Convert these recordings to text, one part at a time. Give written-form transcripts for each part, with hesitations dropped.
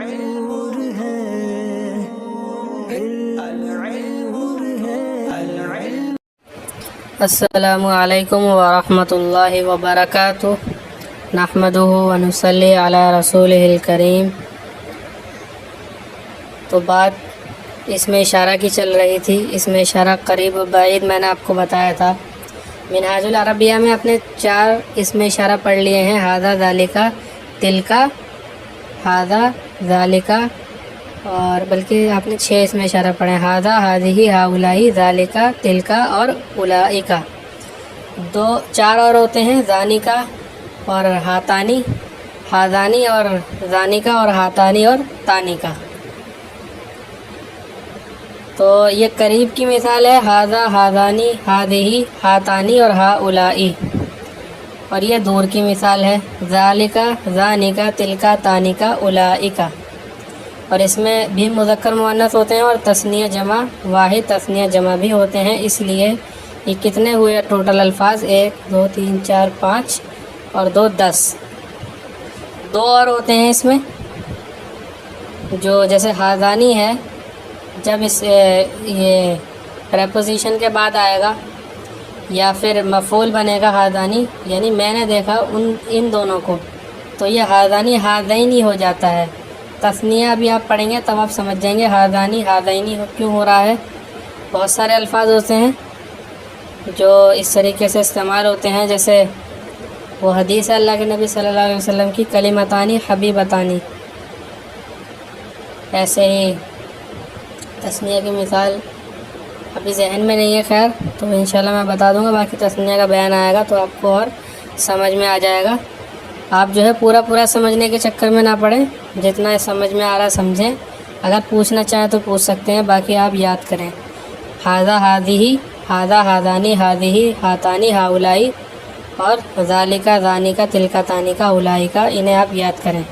نور ہے السلام علیکم ورحمۃ اللہ وبرکاتہ نحمدہ ونصلی علی رسولہ الکریم۔ تو بات اس میں اشارہ کی چل رہی تھی۔ اس میں اشارہ قریب و بعید میں نے آپ کو بتایا تھا۔ منہاج العربیہ میں اپنے 4 اس میں اشارہ پڑھ لیے ہیں، ہذا ذالکا، تلکا، ہذا ذالکا، اور بلکہ آپ نے 6 اس میں اشارہ پڑھے، ہذا، ہذہ، ہؤلاء، ذالکا، تلکا اور اولئک۔ 4 اور ہوتے ہیں، ذانکا اور ہاتانی، ہاذانی اور ذانکا اور ہاتانی اور تانکا۔ تو یہ قریب کی مثال ہے، ہذا، ہاذانی، ہذہ، ہاتانی اور ہؤلاء، اور یہ دور کی مثال ہے، ذالکا، ذانکا، تلکا، تانکا، اولئک۔ اور اس میں بھی مذکر مؤنث ہوتے ہیں اور تثنیہ جمع، واحد تثنیہ جمع بھی ہوتے ہیں۔ اس لیے یہ کتنے ہوئے ٹوٹل الفاظ؟ 1 2 3 4 5 اور 2 10۔ 2 اور ہوتے ہیں اس میں، جو جیسے ہاذانی ہے، جب اس یہ پریپوزیشن کے بعد آئے گا یا پھر مفعول بنے گا ہاذانی، یعنی میں نے دیکھا ان دونوں کو، تو یہ ہاذانی ہاذینی ہو جاتا ہے۔ تثنیہ بھی آپ پڑھیں گے تب آپ سمجھ جائیں گے ہاذانی ہاذینی کیوں ہو رہا ہے۔ بہت سارے الفاظ ہوتے ہیں جو اس طریقے سے استعمال ہوتے ہیں، جیسے وہ حدیث ہے اللہ کے نبی صلی اللہ علیہ وسلم کی، کلمتانی حبیبتانی۔ ایسے ہی تثنیہ کی مثال ابھی ذہن میں نہیں ہے، خیر تو انشاءاللہ میں بتا دوں گا، باقی تثنیہ کا بیان آئے گا تو آپ کو اور سمجھ میں آ جائے گا۔ آپ جو ہے پورا سمجھنے کے چکر میں نہ پڑیں، جتنا سمجھ میں آ رہا سمجھیں۔ اگر پوچھنا چاہیں تو پوچھ سکتے ہیں، باقی آپ یاد کریں۔ ہذا، ہذہ، ہذا، ہاذانی، ہذہ، ہاتانی، ہؤلاء اور ذالکا، ذانکا، تلکا، تانکا، اولئک، انہیں آپ یاد کریں۔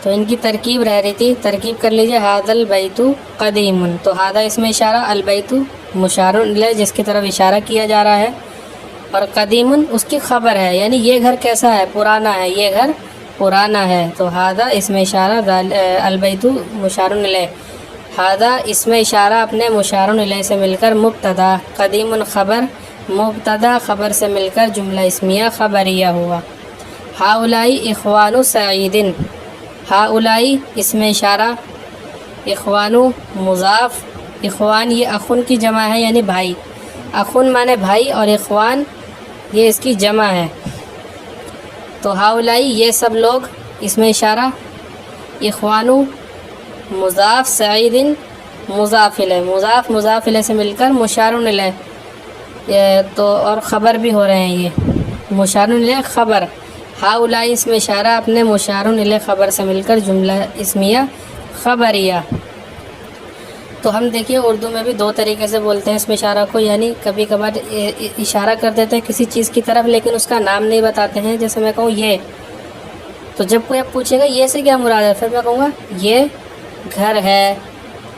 تو ان کی ترکیب رہ رہی تھی، ترکیب کر لیجئے۔ ھذا البیت قدیم، تو ھذا اس میں اشارہ، البیت مشار الیہ جس کی طرف اشارہ کیا جا رہا ہے، اور قدیم اس کی خبر ہے، یعنی یہ گھر کیسا ہے؟ پرانا ہے، یہ گھر پرانا ہے۔ تو ھذا اس میں اشارہ، البیت مشار الیہ، ھذا اس میں اشارہ اپنے مشار الیہ سے مل کر مبتدا، قدیم خبر، مبتدا خبر سے مل کر جملہ اسمیہ خبریہ ہوا۔ ہؤلاء اخوان سعید، ہؤلاء اس میں اشارہ، اخوان مضاف، اخوان یہ اخن کی جمع ہے یعنی بھائی، اخن مانے بھائی، اور اخوان یہ اس کی جمع ہے۔ تو ہؤلاء یہ سب لوگ، اس میں اشارہ، اخوان مضاف، سعید مضاف الیہ، مضاف مضاف الیہ سے مل کر مشار الیہ، تو اور خبر بھی ہو رہے ہیں، یہ مشار الیہ خبر۔ ہؤلاء اس میں اشارہ اپنے مشار الیہ خبر سے مل کر جملہ اسمیہ خبریہ۔ تو ہم دیکھیے اردو میں بھی 2 طریقے سے بولتے ہیں اس میں اشارہ کو، یعنی کبھی کبھار اشارہ کر دیتے ہیں کسی چیز کی طرف لیکن اس کا نام نہیں بتاتے ہیں، جیسے میں کہوں یہ، تو جب کوئی اب پوچھے گا یہ سے کیا مراد ہے، پھر میں کہوں گا یہ گھر ہے،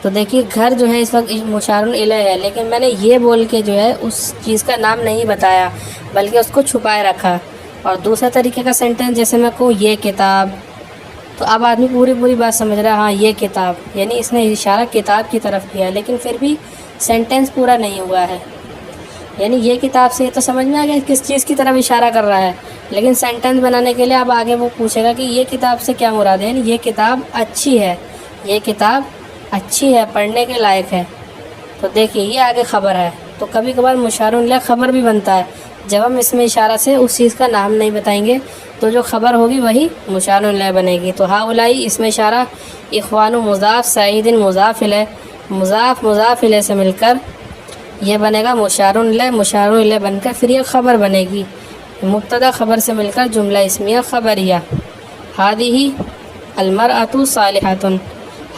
تو دیکھیے گھر جو ہے اس وقت مشار الیہ ہے، لیکن میں نے یہ بول کے جو ہے اس چیز کا نام نہیں بتایا بلکہ اس کو چھپائے رکھا۔ اور دوسرا طریقے کا سینٹینس جیسے میں کہوں یہ کتاب، تو اب آدمی پوری بات سمجھ رہا ہے، ہاں یہ کتاب، یعنی اس نے اشارہ کتاب کی طرف کیا، لیکن پھر بھی سینٹینس پورا نہیں ہوا ہے، یعنی یہ کتاب سے یہ تو سمجھ میں آ گیا کس چیز کی طرف اشارہ کر رہا ہے، لیکن سینٹینس بنانے کے لیے اب آگے وہ پوچھے گا کہ یہ کتاب سے کیا مراد ہے، یعنی یہ کتاب اچھی ہے، یہ کتاب اچھی ہے، پڑھنے کے لائق ہے۔ تو دیکھیے یہ آگے خبر ہے، تو کبھی کبھار مشار الیہ خبر بھی بنتا ہے، جب ہم اس میں اشارہ سے اس چیز کا نام نہیں بتائیں گے تو جو خبر ہوگی وہی مشار الیہ بنے گی۔ تو ہؤلاء اس میں اشارہ، اخوان مضاف، سعید مضاف الیہ، مضاف مضاف الیہ سے مل کر یہ بنے گا مشار الیہ، مشار الیہ بن کر پھر یہ خبر بنے گی، مبتدا خبر سے مل کر جملہ اسمیہ خبریہ۔ ھذہ المرأۃ صالحۃ،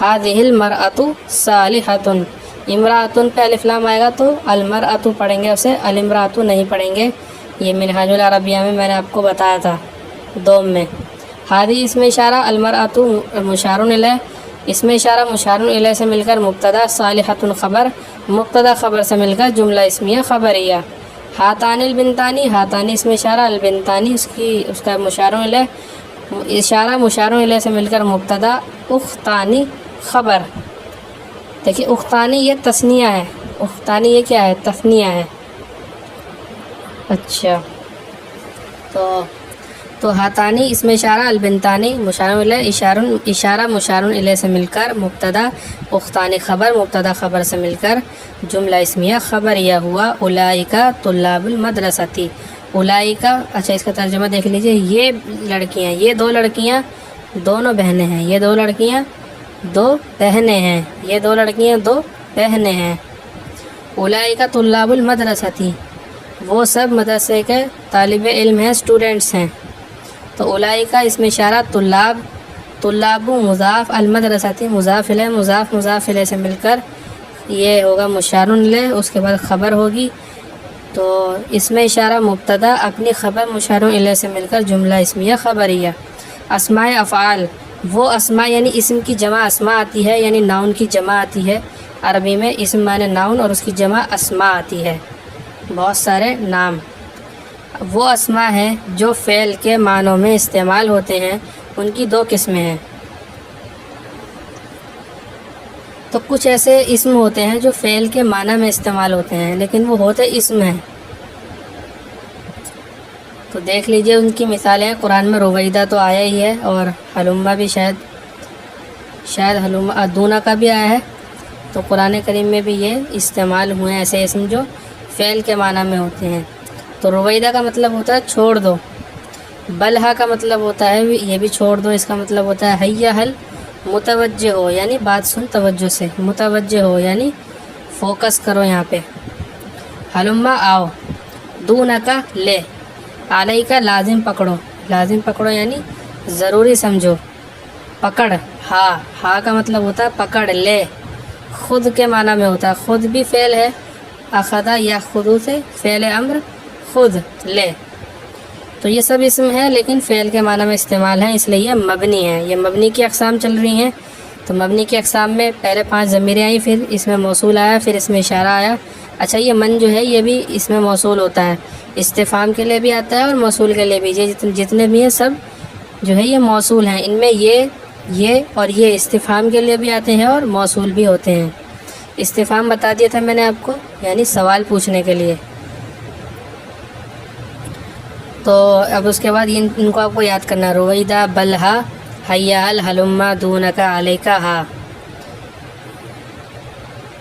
ھذہ المرأۃ صالحۃ، امرأۃ پہ الف لام آئے گا تو المرأۃ پڑھیں گے، اسے الامرأۃ نہیں پڑھیں گے، یہ منہاج العربیہ میں نے آپ کو بتایا تھا دوم میں۔ ھذہ اس میں اشارہ، المرأۃ مشار الیہ، اس میں اشارہ مشار الیہ سے مل کر مبتدا، صالحۃ خبر، مبتدا خبر سے مل کر جملہ اسمیہ خبریہ۔ ہاتان البنتانی، ہاتانی اس میں اشارہ، البنتانی اس کا مشار الیہ، اشارہ مشار الیہ سے مل کر مبتدا، اختانی خبر. دیکھیے اختانی یہ تثنیہ ہے، اختانی یہ کیا ہے؟ تثنیہ ہے. اچھا تو ہاتانی اس میں اشارہ، البنتانی مشار الیہ، اشارہ مشار الیہ سے مل کر مبتدا، اختانی خبر، مبتدا خبر سے مل کر جملہ اسمیہ خبریہ ہوا. اولئک طلاب المدرسۃ. اولئک، اچھا اس کا ترجمہ دیکھ لیجئے. یہ لڑکیاں، یہ دو لڑکیاں دونوں بہنیں ہیں، یہ دو لڑکیاں دو بہنیں ہیں، یہ دو لڑکیاں دو بہنیں ہیں. اولئک طلاب المدرسۃ، وہ سب مدرسے کے طالب علم ہیں، اسٹوڈنٹس ہیں. تو اولئک اس میں اشارہ طلاب، طلاب مضاف، المدرسۃ مضاف الیہ، مضاف الیہ سے مل کر یہ ہوگا مشار الیہ، اس کے بعد خبر ہوگی. تو اس میں اشارہ مبتدا، اپنی خبر مشار الیہ سے مل کر جملہ اسمیہ خبریہ. اسماء افعال، وہ اسماء یعنی اسم کی جمع اسماء آتی ہے، یعنی ناؤن کی جمع آتی ہے. عربی میں اسم معنی ناؤن اور اس کی جمع اسماء آتی ہے، بہت سارے نام. وہ اسماء ہیں جو فعل کے معنوں میں استعمال ہوتے ہیں، ان کی دو قسمیں ہیں. تو کچھ ایسے اسم ہوتے ہیں جو فعل کے معنی میں استعمال ہوتے ہیں لیکن وہ ہوتے اسم ہیں. تو دیکھ لیجئے ان کی مثالیں. قرآن میں رویدہ تو آیا ہی ہے، اور حلمہ بھی شاید حلمہ ادونا کا بھی آیا ہے. تو قرآن کریم میں بھی یہ استعمال ہوئے ہیں ایسے اسم جو فعل کے معنی میں ہوتے ہیں. تو رویدہ کا مطلب ہوتا ہے چھوڑ دو. بلہا کا مطلب ہوتا ہے یہ بھی چھوڑ دو. اس کا مطلب ہوتا ہے حیا حل، متوجہ ہو یعنی بات سن توجہ سے، متوجہ ہو یعنی فوکس کرو یہاں پہ. حلمہ آؤ. دونکا لے. علیکا لازم پکڑو، لازم پکڑو یعنی ضروری سمجھو. پکڑ، ہا کا مطلب ہوتا ہے پکڑ لے. خود کے معنی میں ہوتا ہے، خود بھی فعل ہے، اخذا یا خودو سے فعل امر خود لے. تو یہ سب اسم ہے لیکن فعل کے معنی میں استعمال ہیں، اس لیے یہ مبنی ہے. یہ مبنی کی اقسام چل رہی ہیں. تو مبنی کی اقسام میں پہلے 5 ضمیریں آئیں، پھر اس میں موصول آیا، پھر اس میں اشارہ آیا. اچھا یہ من جو ہے یہ بھی اس میں موصول ہوتا ہے، استفہام کے لیے بھی آتا ہے اور موصول کے لیے بھی. یہ جتنے بھی ہیں سب جو ہے یہ موصول ہیں. ان میں یہ اور یہ استفہام کے لیے بھی آتے ہیں اور موصول بھی ہوتے ہیں. استفہام بتا دیا تھا میں نے آپ کو، یعنی سوال پوچھنے کے لیے. تو اب اس کے بعد ان کو آپ کو یاد کرنا. رویدہ، بلہا، حیا حل، حلمہ، دونکا، علیکا، ہا.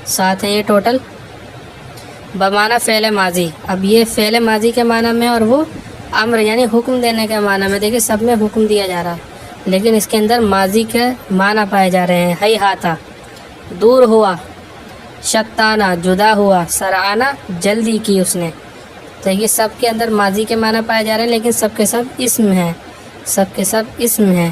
7 ہیں یہ ٹوٹل. بمعنی فعل ماضی. اب یہ فعل ماضی کے معنی میں اور وہ امر یعنی حکم دینے کے معنی میں. دیکھیے سب میں حکم دیا جا رہا ہے لیکن اس کے اندر ماضی کے معنی پائے جا رہے ہیں. ہی ہاتھا، دور ہوا. شتانہ، جدا ہوا. سرعانہ، جلدی کی اس نے. تو یہ سب کے اندر ماضی کے معنی پائے جا رہے ہیں لیکن سب کے سب اسم ہیں، سب کے سب اسم ہیں.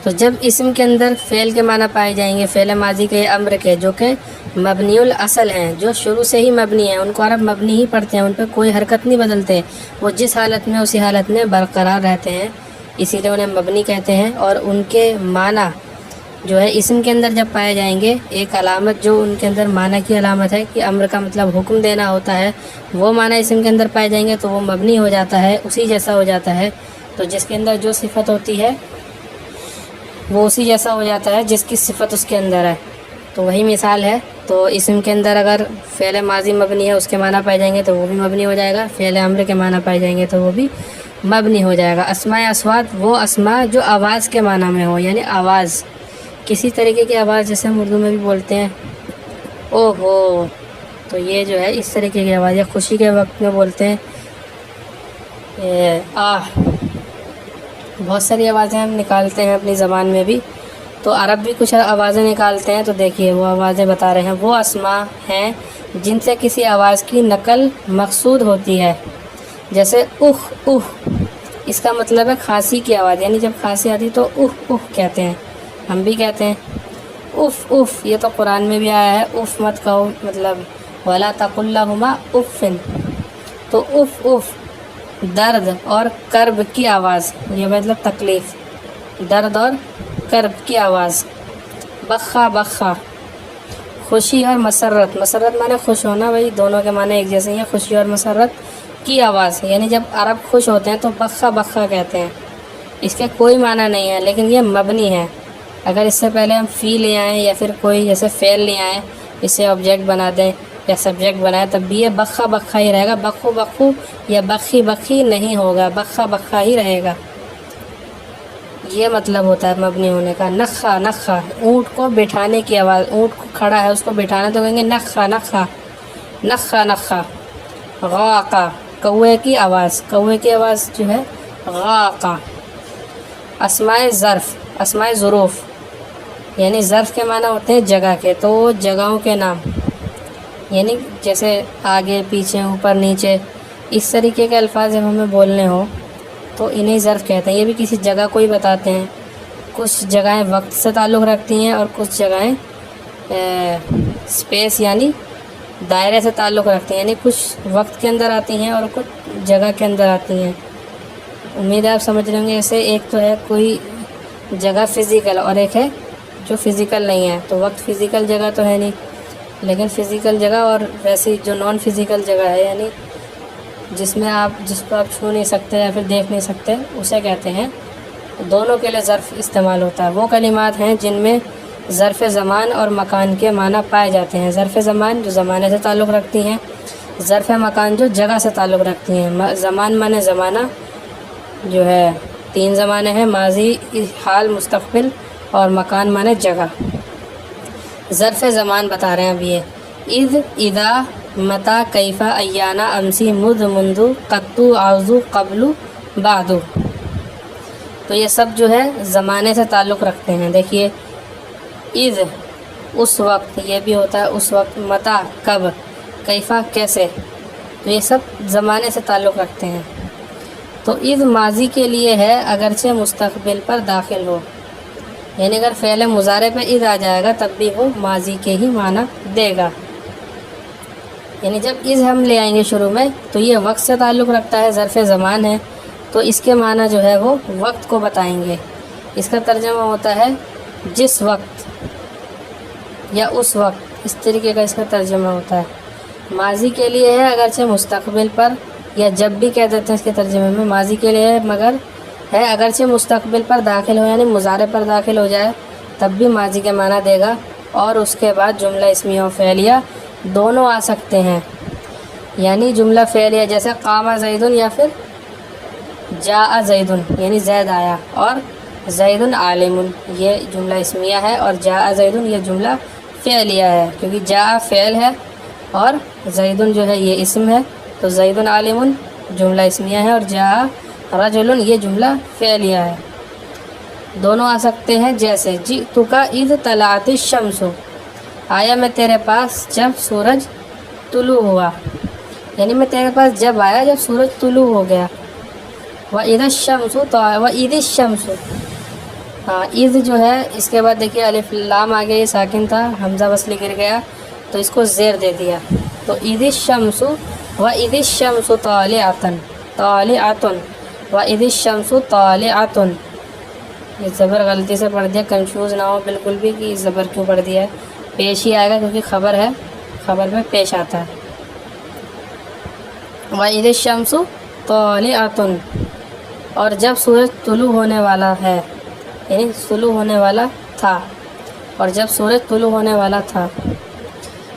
تو جب اسم کے اندر فعل کے معنی پائے جائیں گے، فعل ماضی کے، امر کے، جو کہ مبنی الاصل ہیں، جو شروع سے ہی مبنی ہیں، ان کو عرب مبنی ہی پڑھتے ہیں، ان پہ کوئی حرکت نہیں بدلتے، وہ جس حالت میں اسی حالت میں برقرار رہتے ہیں، اسی لیے انہیں مبنی کہتے ہیں. اور ان کے معنی جو ہے اسم کے اندر جب پائے جائیں گے، ایک علامت جو ان کے اندر معنی کی علامت ہے کہ امر کا مطلب حکم دینا ہوتا ہے، وہ معنی اسم کے اندر پائے جائیں گے تو وہ مبنی ہو جاتا ہے، اسی جیسا ہو جاتا ہے. تو جس کے اندر جو صفت ہوتی ہے وہ اسی جیسا ہو جاتا ہے جس کی صفت اس کے اندر ہے. تو وہی مثال ہے. تو اسم کے اندر اگر فعل ماضی مبنی ہے، اس کے معنی پائے جائیں گے تو وہ بھی مبنی ہو جائے گا. فعل امر کے معنی پائے جائیں گے تو وہ بھی مبنی ہو جائے گا. اسماء اصوات، وہ اسماء جو آواز کے معنی میں ہو، یعنی آواز، کسی طریقے کی آواز، جیسے ہم اردو میں بھی بولتے ہیں او ہو. تو یہ جو ہے اس طریقے کی آواز، یا خوشی کے وقت میں بولتے ہیں آہ. بہت ساری آوازیں ہم نکالتے ہیں اپنی زبان میں بھی. تو عرب بھی کچھ آوازیں نکالتے ہیں. تو دیکھیے وہ آوازیں بتا رہے ہیں. وہ اسماء ہیں جن سے کسی آواز کی نقل مقصود ہوتی ہے، جیسے اخ اخ. اس کا مطلب ہے کھانسی کی آواز، یعنی جب کھانسی آتی تو اخ اخ کہتے ہیں. ہم بھی کہتے ہیں اف اف. یہ تو قرآن میں بھی آیا ہے، اف مت کہو، مطلب وَلَا تَقُلْ لَهُمَا اُفٍّ. تو اف اف درد اور کرب کی آواز، یہ مطلب تکلیف، درد اور کرب کی آواز. بخا بخا، خوشی اور مسرت. مسرت معنی خوش ہونا، وہی دونوں کے معنی ایک جیسے ہیں. خوشی اور مسرت کی آواز، یعنی جب عرب خوش ہوتے ہیں تو بخا بخا کہتے ہیں. اس کے کوئی معنی نہیں ہے، لیکن یہ مبنی ہے۔ اگر اس سے پہلے ہم فی لے آئیں یا پھر کوئی جیسے فعل لے آئیں، اسے آبجیکٹ بنا دیں یا سبجیکٹ بنائیں، تب بھی یہ بخا بخا ہی رہے گا، بخو بخو یا بخی بخی نہیں ہوگا، بخا بخا ہی رہے گا۔ یہ مطلب ہوتا ہے مبنی ہونے کا۔ نخا نخا، اونٹ کو بٹھانے کی آواز، اونٹ کو کھڑا ہے اس کو بٹھانا تو کہیں گے نخا نخا، نخا نخا۔ غاقا، کوے کی آواز، کوے کی آواز جو ہے غاقا۔ اسماء ظرف، اسماء ظروف یعنی ظرف کے معنی ہوتے ہیں جگہ کے، تو جگہوں کے نام، یعنی جیسے آگے پیچھے اوپر نیچے اس طریقے کے الفاظ جب ہمیں بولنے ہوں تو انہیں ظرف کہتے ہیں۔ یہ بھی کسی جگہ کو ہی بتاتے ہیں۔ کچھ جگہیں وقت سے تعلق رکھتی ہیں اور کچھ جگہیں اسپیس یعنی دائرے سے تعلق رکھتی ہیں، یعنی کچھ وقت کے اندر آتی ہیں اور کچھ جگہ کے اندر آتی ہیں۔ امید ہے آپ سمجھ رہے ہوں گے۔ ایسے ایک تو ہے کوئی جگہ فزیکل اور ایک ہے جو فزیکل نہیں ہے، تو وقت فزیکل جگہ تو ہے نہیں، لیکن فزیکل جگہ اور ویسی جو نان فزیکل جگہ ہے یعنی جس کو آپ چھو نہیں سکتے یا پھر دیکھ نہیں سکتے، اسے کہتے ہیں۔ دونوں کے لیے ظرف استعمال ہوتا ہے۔ وہ کلمات ہیں جن میں ظرف زمان اور مکان کے معنی پائے جاتے ہیں۔ ظرف زمان جو زمانے سے تعلق رکھتی ہیں، ظرف مکان جو جگہ سے تعلق رکھتی ہیں۔ زمان مانے زمانہ جو ہے 3 زمانے ہیں، ماضی، حال، مستقبل، اور مکان مانے جگہ۔ ظرف زمان بتا رہے ہیں اب یہ اذ، اذا، متا، کیفا، ایانا، امسی، مد، مندو، قطو، آوزو، قبلو، بعدو، تو یہ سب جو ہے زمانے سے تعلق رکھتے ہیں۔ دیکھیے اذ اس وقت، یہ بھی ہوتا ہے اس وقت، متا کب، کیفا کیسے، تو یہ سب زمانے سے تعلق رکھتے ہیں۔ تو اذ ماضی کے لیے ہے اگرچہ مستقبل پر داخل ہو، یعنی اگر فعل مضارع پہ اذ آ جائے گا تب بھی وہ ماضی کے ہی معنی دے گا۔ یعنی جب اذ ہم لے آئیں گے شروع میں تو یہ وقت سے تعلق رکھتا ہے، ظرف زمان ہے، تو اس کے معنی جو ہے وہ وقت کو بتائیں گے۔ اس کا ترجمہ ہوتا ہے جس وقت یا اس وقت، اس طریقے کا اس کا ترجمہ ہوتا ہے۔ ماضی کے لیے ہے اگرچہ مستقبل پر، یا جب بھی کہہ دیتے ہیں اس کے ترجمے میں، ماضی کے لیے ہے مگر ہے اگرچہ مستقبل پر داخل ہو، یعنی مضارع پر داخل ہو جائے تب بھی ماضی کے معنی دے گا، اور اس کے بعد جملہ اسمیہ و فعلیہ دونوں آ سکتے ہیں۔ یعنی جملہ فعلیہ جیسے قام زیدن یا پھر جاء زیدن، یعنی زید آیا، اور زیدن عالم، یہ جملہ اسمیہ ہے، اور جاء زیدن یہ جملہ فعلیہ ہے، کیونکہ جاء فعل ہے اور زیدن جو ہے یہ اسم ہے، تو زیدن عالم جملہ اسمیہ ہے اور جاء رجل یہ جملہ فعلیہ ہے۔ دونوں آ سکتے ہیں، جیسے جئتک اذ طلعت الشمس، آیا میں تیرے پاس جب سورج طلوع ہوا، یعنی میں تیرے پاس جب آیا جب سورج طلوع ہو گیا۔ وَإِذَا الشَّمْسُ وَإِذِ الشَّمْسُ، ہاں اذ جو ہے اس کے بعد دیکھیے الف لام آگے یہ ساکن تھا، حمزہ وصلی گر گیا تو اس کو زیر دے دیا، تو اذ الشمس وَإِذِ الشَّمْسُ طَالِعَةٌ، طَالِعَةٌ، وَإِذِ الشَّمْسُ طَالِعَةٌ، یہ زبر غلطی سے پڑھ دیا، کنفیوز نہ ہو بالکل بھی کہ زبر کیوں پڑھ دیا ہے، پیش ہی آئے گا کیونکہ خبر ہے، خبر میں پیش آتا ہے۔ وَإِذِ الشَّمْسُ طَالِعَةٌ، اور جب سورج طلوع ہونے والا ہے، یعنی طلوع ہونے والا تھا، اور جب سورج طلوع ہونے والا تھا۔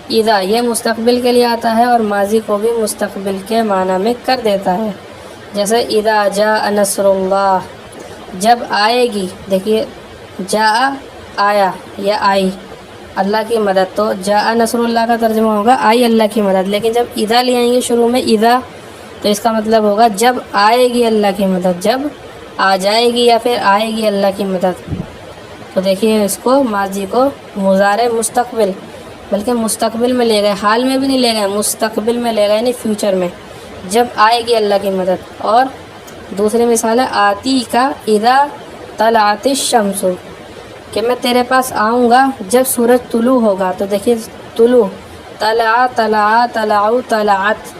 اذا یہ مستقبل کے لیے آتا ہے اور ماضی کو بھی مستقبل کے معنی میں کر دیتا ہے، جیسے اذا جاء نصر اللہ، جب آئے گی، دیکھیے جاء آیا یا آئی اللہ کی مدد، تو جاء نصر اللہ کا ترجمہ ہوگا آئی اللہ کی مدد، لیکن جب اذا لے آئیں گے شروع میں اذا تو اس کا مطلب ہوگا جب آئے گی اللہ کی مدد، جب آ جائے گی یا پھر آئے گی اللہ کی مدد۔ تو دیکھیے اس کو ماضی کو مضارع مستقبل، بلکہ مستقبل میں لے گئے، حال میں بھی نہیں لے گئے، مستقبل میں لے گئے، یعنی فیوچر میں، جب آئے گی اللہ کی مدد۔ اور دوسری مثال ہے آتی کا اذا طلعت الشمس، کہ میں تیرے پاس آؤں گا جب سورج طلوع ہوگا، تو دیکھیے طلوع، طلع، طلع، طلعو، طلعت،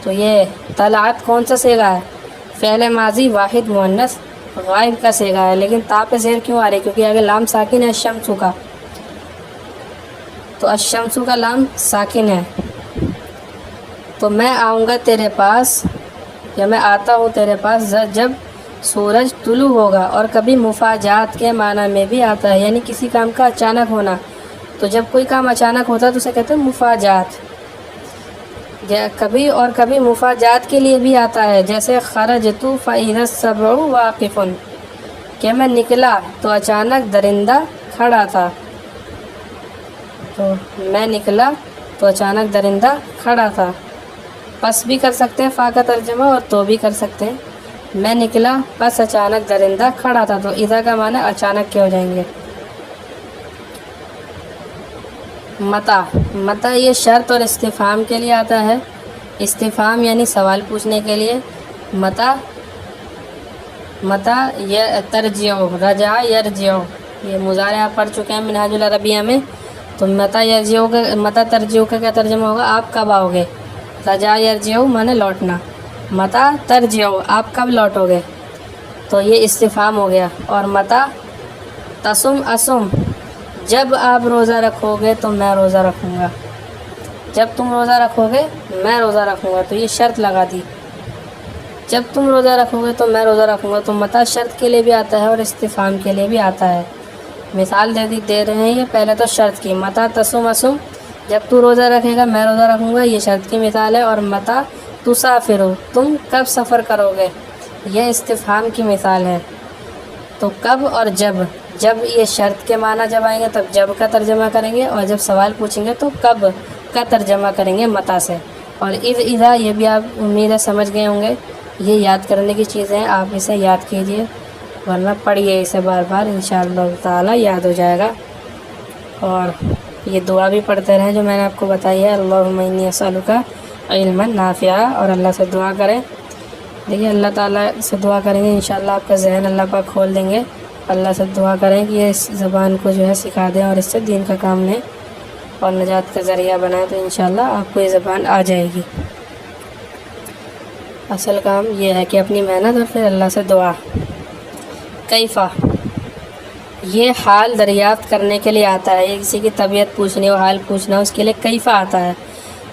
تو یہ طلعت کون سا صیغہ ہے؟ فعل ماضی واحد مؤنث غائب کا صیغہ ہے، لیکن تا پہ زیر کیوں آ رہی ہے؟ کیونکہ آگے لام ساکن ہے الشمس کا، تو الشمس کا لام ساکن ہے، تو میں آؤں گا تیرے پاس یا میں آتا ہوں تیرے پاس جب سورج طلوع ہوگا، اور کبھی مفاجات کے معنی میں بھی آتا ہے، یعنی کسی کام کا اچانک ہونا۔ تو جب کوئی کام اچانک ہوتا ہے تو اسے کہتے ہیں مفاجات۔ کبھی مفاجات کے لیے بھی آتا ہے، جیسے خرجت فإذا السبع واقف، کہ میں نکلا تو اچانک درندہ کھڑا تھا۔ تو میں نکلا تو اچانک درندہ کھڑا تھا۔ پس بھی کر سکتے ہیں فا کا ترجمہ، اور تو بھی کر سکتے ہیں۔ میں نکلا پس اچانک درندہ کھڑا تھا، تو اذا کا معنی اچانک کے ہو جائیں گے۔ متى یہ شرط اور استفہام کے لیے آتا ہے۔ استفہام یعنی سوال پوچھنے کے لیے۔ متى یہ ترجع، رجع یرجع، یہ مضارع آپ پڑھ چکے ہیں منہاج العربیہ میں۔ تو متى ترجع کا کیا ترجمہ ہوگا؟ آپ کب آؤ گے۔ رجع یرجع مانے لوٹنا۔ متى ترجع، آپ کب لوٹو گے، تو یہ استفہام ہو گیا۔ اور متى تصم، جب آپ روزہ رکھو گے تو میں روزہ رکھوں گا، جب تم روزہ رکھو گے میں روزہ رکھوں گا، تو یہ شرط لگا دی۔ جب تم روزہ رکھو گے تو میں روزہ رکھوں گا، تو متى شرط کے لیے بھی آتا ہے اور استفہام کے لیے بھی آتا ہے۔ مثال دے رہے ہیں یہ پہلے تو شرط کی، متى تصم، جب تو روزہ رکھے گا میں روزہ رکھوں گا، یہ شرط کی مثال ہے۔ اور متى تسافر، تم کب سفر کرو گے، یہ استفہام کی مثال ہے۔ تو کب اور جب یہ شرط کے معنی جب آئیں گے تب جب کا ترجمہ کریں گے، اور جب سوال پوچھیں گے تو کب کا ترجمہ کریں گے متى سے۔ اور اذا یہ بھی آپ امید ہے سمجھ گئے ہوں گے، یہ یاد کرنے کی چیزیں ہیں، آپ اسے یاد کیجئے، ورنہ پڑھیے اسے بار بار، انشاءاللہ تعالی یاد ہو جائے گا۔ اور یہ دعا بھی پڑھتے رہیں جو میں نے آپ کو بتائی ہے، اللہم انی اسألک علما نافعا، اور اللہ سے دعا کریں۔ دیکھیے اللہ تعالیٰ سے دعا کریں گے انشاءاللہ آپ کا ذہن اللہ پاک کھول دیں گے۔ اللہ سے دعا کریں کہ یہ اس زبان کو جو ہے سکھا دیں اور اس سے دین کا کام لیں اور نجات کا ذریعہ بنائیں، تو انشاءاللہ آپ کو یہ زبان آ جائے گی۔ اصل کام یہ ہے کہ اپنی محنت اور پھر اللہ سے دعا۔ کیفا، یہ حال دریافت کرنے کے لیے آتا ہے، یہ کسی کی طبیعت پوچھنی ہو، حال پوچھنا ہو، اس کے لیے کیفا آتا ہے۔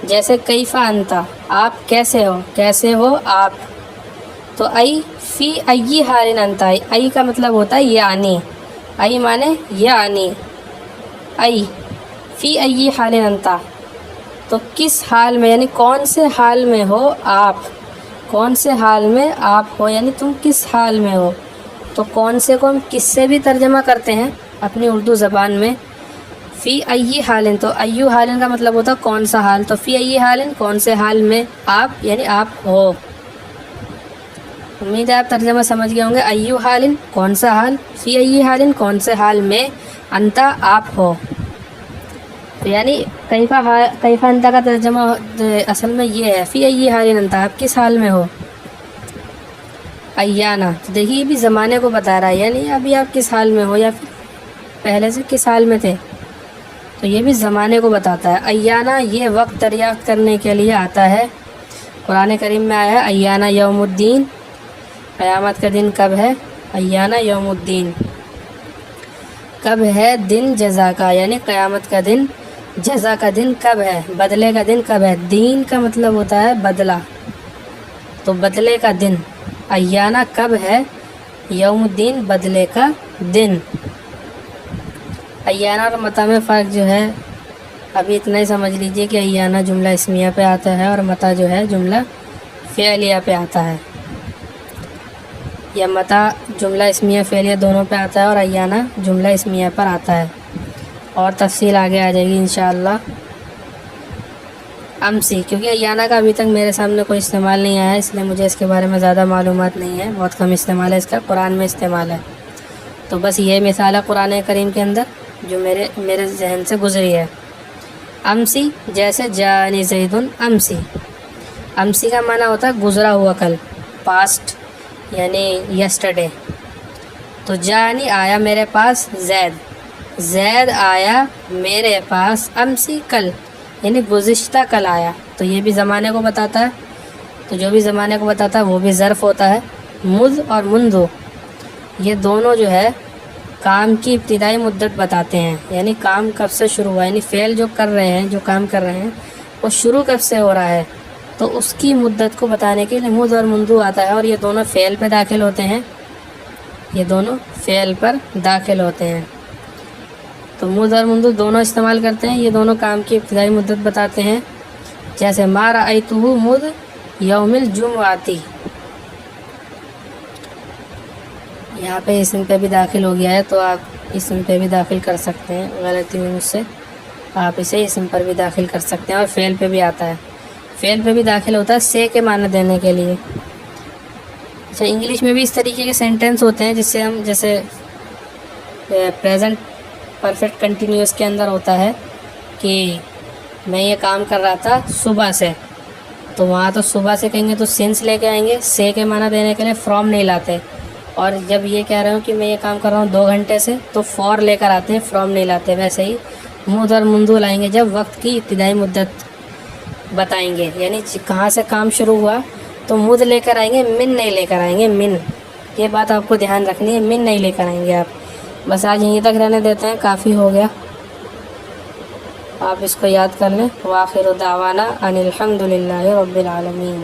جیسے کیفا انتا، آپ کیسے ہو، کیسے ہو آپ۔ تو ای فی ای حال انتا، ای کا مطلب ہوتا ہے یعنی، ای مانے یعنی، ای فی ای حال انتا، تو کس حال میں، یعنی کون سے حال میں ہو آپ، کون سے حال میں آپ ہو، یعنی تم کس حال میں ہو۔ تو کون سے کو ہم کس سے بھی ترجمہ کرتے ہیں اپنی اردو زبان میں، فی ای حالن، تو ایو حالن کا مطلب ہوتا ہے کون سا حال، تو فی ای حالن کون سے حال میں آپ، یعنی آپ ہو۔ امید ہے آپ ترجمہ سمجھ گئے ہوں گے۔ ایو حالن کون سا حال، فی ای حالن کون سے حال میں، انتا آپ ہو۔ تو یعنی کیفا انتا کا ترجمہ اصل میں یہ ہے، فی ای حالن انتا، آپ کس حال میں ہو۔ ایانا، تو دیکھیے یہ بھی زمانے کو بتا رہا ہے، یعنی ابھی آپ کس حال میں ہو یا پھر پہلے سے کس حال میں تھے، تو یہ بھی زمانے کو بتاتا ہے۔ ایانا یہ وقت دریافت کرنے کے لیے آتا ہے، قرآن کریم میں آیا ہے ایانا یوم الدین، قیامت کا دن کب ہے، ایانا یوم الدین، کب ہے دن جزا کا، یعنی قیامت کا دن، جزا کا دن کب ہے، بدلے کا دن کب ہے۔ دین کا مطلب ہوتا ہے بدلہ، تو بدلے کا دن، ایانا کب ہے، یوم الدین بدلے کا دن۔ ایانا اور متى میں فرق جو ہے ابھی اتنا ہی سمجھ لیجئے کہ ایانا جملہ اسمیہ پہ آتا ہے اور متى جو ہے جملہ فعلیہ پہ آتا ہے، یا متى جملہ اسمیہ فعلیہ دونوں پہ آتا ہے اور ایانا جملہ اسمیہ پر آتا ہے، اور تفصیل آگے آ جائے گی انشاءاللہ۔ امسی، کیونکہ ایانا کا ابھی تک میرے سامنے کوئی استعمال نہیں آیا ہے، اس لیے مجھے اس کے بارے میں زیادہ معلومات نہیں ہے، بہت کم استعمال ہے اس کا، قرآن میں استعمال ہے۔ تو بس یہ مثال ہے قرآن کریم کے اندر جو میرے ذہن سے گزری ہے۔ امسی، جیسے جانی زیدن امسی، امسی کا معنی ہوتا ہے گزرا ہوا کل، پاسٹ یعنی یسٹرڈے۔ تو جانی آیا میرے پاس زید، زید آیا میرے پاس امسی کل، یعنی گزشتہ کل آیا، تو یہ بھی زمانے کو بتاتا ہے۔ تو جو بھی زمانے کو بتاتا ہے وہ بھی ظرف ہوتا ہے۔ مذ اور منذ یہ دونوں جو ہے کام کی ابتدائی مدت بتاتے ہیں، یعنی کام کب سے شروع ہوا، یعنی فعل جو کر رہے ہیں، جو کام کر رہے ہیں وہ شروع کب سے ہو رہا ہے، تو اس کی مدت کو بتانے کے لیے مذ اور منذ آتا ہے، اور یہ دونوں فعل پہ داخل ہوتے ہیں۔ یہ دونوں فعل پر داخل ہوتے ہیں۔ تو مذ اور منذ دونوں استعمال کرتے ہیں، یہ دونوں کام کی ابتدائی مدت بتاتے ہیں۔ جیسے ما رأیتہ مذ یوم الجمعۃ، یہاں پہ اسم پہ بھی داخل ہو گیا ہے تو آپ اسم پہ بھی داخل کر سکتے ہیں، غلطی ہوئی مجھ سے، آپ اسے اسم پر بھی داخل کر سکتے ہیں۔ اور فعل پہ بھی آتا ہے، فعل پہ بھی داخل ہوتا ہے سے کے معنی دینے کے لیے۔ اچھا، انگلش میں بھی اس طریقے کے سینٹینس ہوتے ہیں جس سے ہم، جیسے پریزنٹ پرفیکٹ کنٹینیوس کے اندر ہوتا ہے کہ میں یہ کام کر رہا تھا صبح سے، تو وہاں تو صبح سے کہیں گے تو سنس لے کے آئیں گے، سے کے معنی دینے کے لیے فرام نہیں لاتے۔ اور جب یہ کہہ رہے ہوں کہ میں یہ کام کر رہا ہوں 2 گھنٹے سے، تو فور لے کر آتے ہیں، فرام نہیں لاتے۔ ویسے ہی مذ اور منذ لائیں گے جب وقت کی ابتدائی مدت بتائیں گے، یعنی کہاں سے کام شروع ہوا تو مذ لے کر آئیں گے، من نہیں لے کر آئیں گے، من۔ یہ بات آپ کو دھیان رکھنی ہے، من نہیں لے کر آئیں گے آپ۔ بس آج یہیں تک رہنے دیتے ہیں، کافی ہو گیا، آپ اس کو یاد کر لیں۔ وآخر دعوانا ان الحمد للہ رب العالمین۔